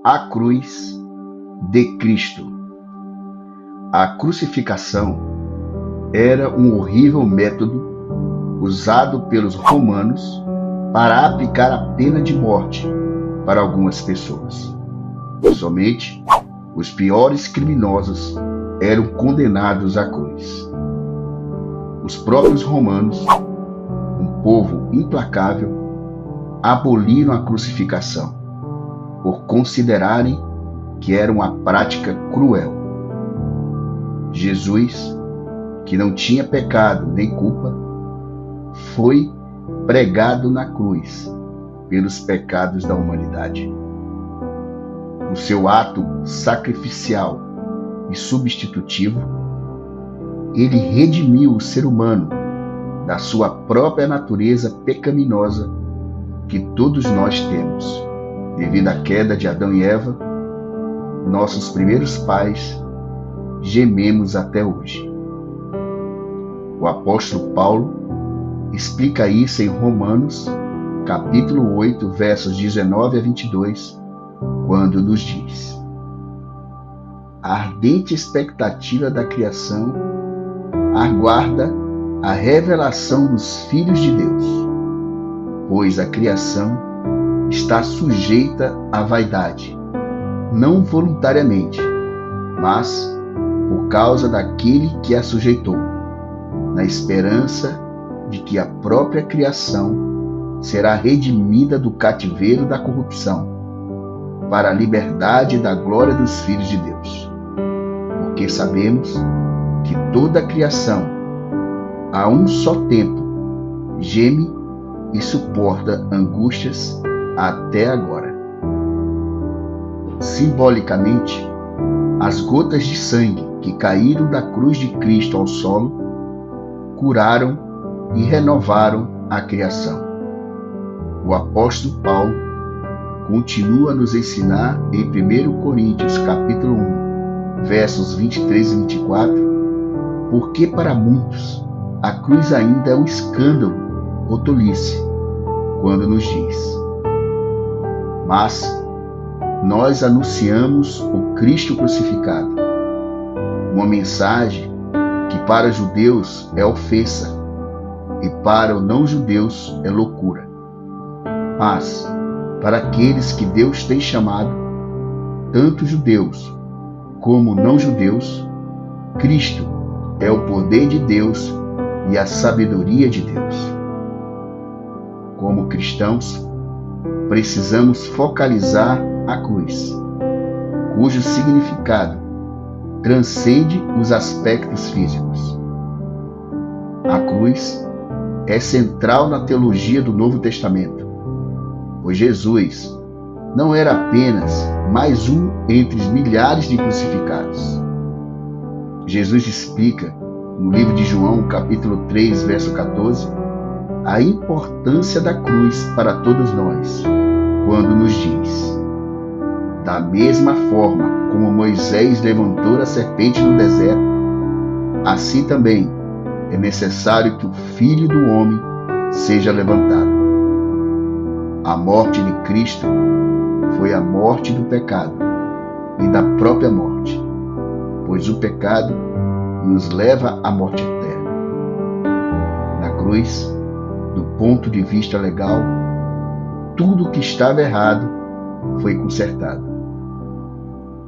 A cruz de Cristo. A crucificação era um horrível método usado pelos romanos para aplicar a pena de morte para algumas pessoas. Somente os piores criminosos eram condenados à cruz. Os próprios romanos, um povo implacável, aboliram a crucificação por considerarem que era uma prática cruel. Jesus, que não tinha pecado nem culpa, foi pregado na cruz pelos pecados da humanidade. O seu ato sacrificial e substitutivo, ele redimiu o ser humano da sua própria natureza pecaminosa que todos nós temos. Devido à queda de Adão e Eva, nossos primeiros pais, gememos até hoje. O apóstolo Paulo explica isso em Romanos, capítulo 8, versos 19 a 22, quando nos diz: a ardente expectativa da criação aguarda a revelação dos filhos de Deus, pois a criação está sujeita à vaidade, não voluntariamente, mas por causa daquele que a sujeitou, na esperança de que a própria criação será redimida do cativeiro da corrupção, para a liberdade da glória dos filhos de Deus. Porque sabemos que toda a criação, a um só tempo, geme e suporta angústias até agora. Simbolicamente, as gotas de sangue que caíram da cruz de Cristo ao solo curaram e renovaram a criação. O apóstolo Paulo continua a nos ensinar em 1 Coríntios capítulo 1, versos 23 e 24, porque para muitos a cruz ainda é um escândalo ou tolice, quando nos diz: mas nós anunciamos o Cristo crucificado, uma mensagem que para os judeus é ofensa e para os não-judeus é loucura. Mas para aqueles que Deus tem chamado, tanto judeus como não-judeus, Cristo é o poder de Deus e a sabedoria de Deus. Como cristãos, precisamos focalizar a cruz, cujo significado transcende os aspectos físicos. A cruz é central na teologia do Novo Testamento, pois Jesus não era apenas mais um entre os milhares de crucificados. Jesus explica no livro de João, capítulo 3, verso 14, a importância da cruz para todos nós, quando nos diz: da mesma forma como Moisés levantou a serpente no deserto, assim também é necessário que o Filho do Homem seja levantado. A morte de Cristo foi a morte do pecado e da própria morte, pois o pecado nos leva à morte eterna. Na cruz, do ponto de vista legal, tudo que estava errado foi consertado.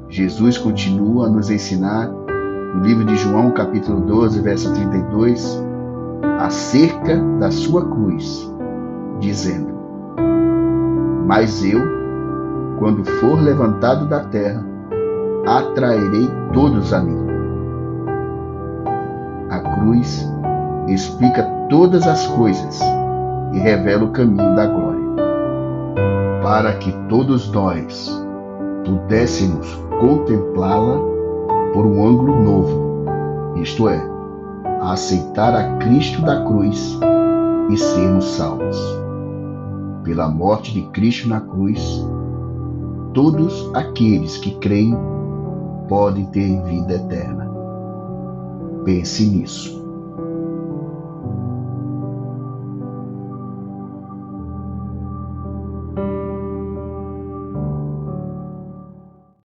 Jesus continua a nos ensinar no livro de João, capítulo 12, verso 32, acerca da sua cruz, dizendo: mas eu, quando for levantado da terra, atrairei todos a mim. A cruz explica todas as coisas e revela o caminho da glória, para que todos nós pudéssemos contemplá-la por um ângulo novo, isto é, aceitar a Cristo da cruz e sermos salvos. Pela morte de Cristo na cruz, todos aqueles que creem podem ter vida eterna. Pense nisso.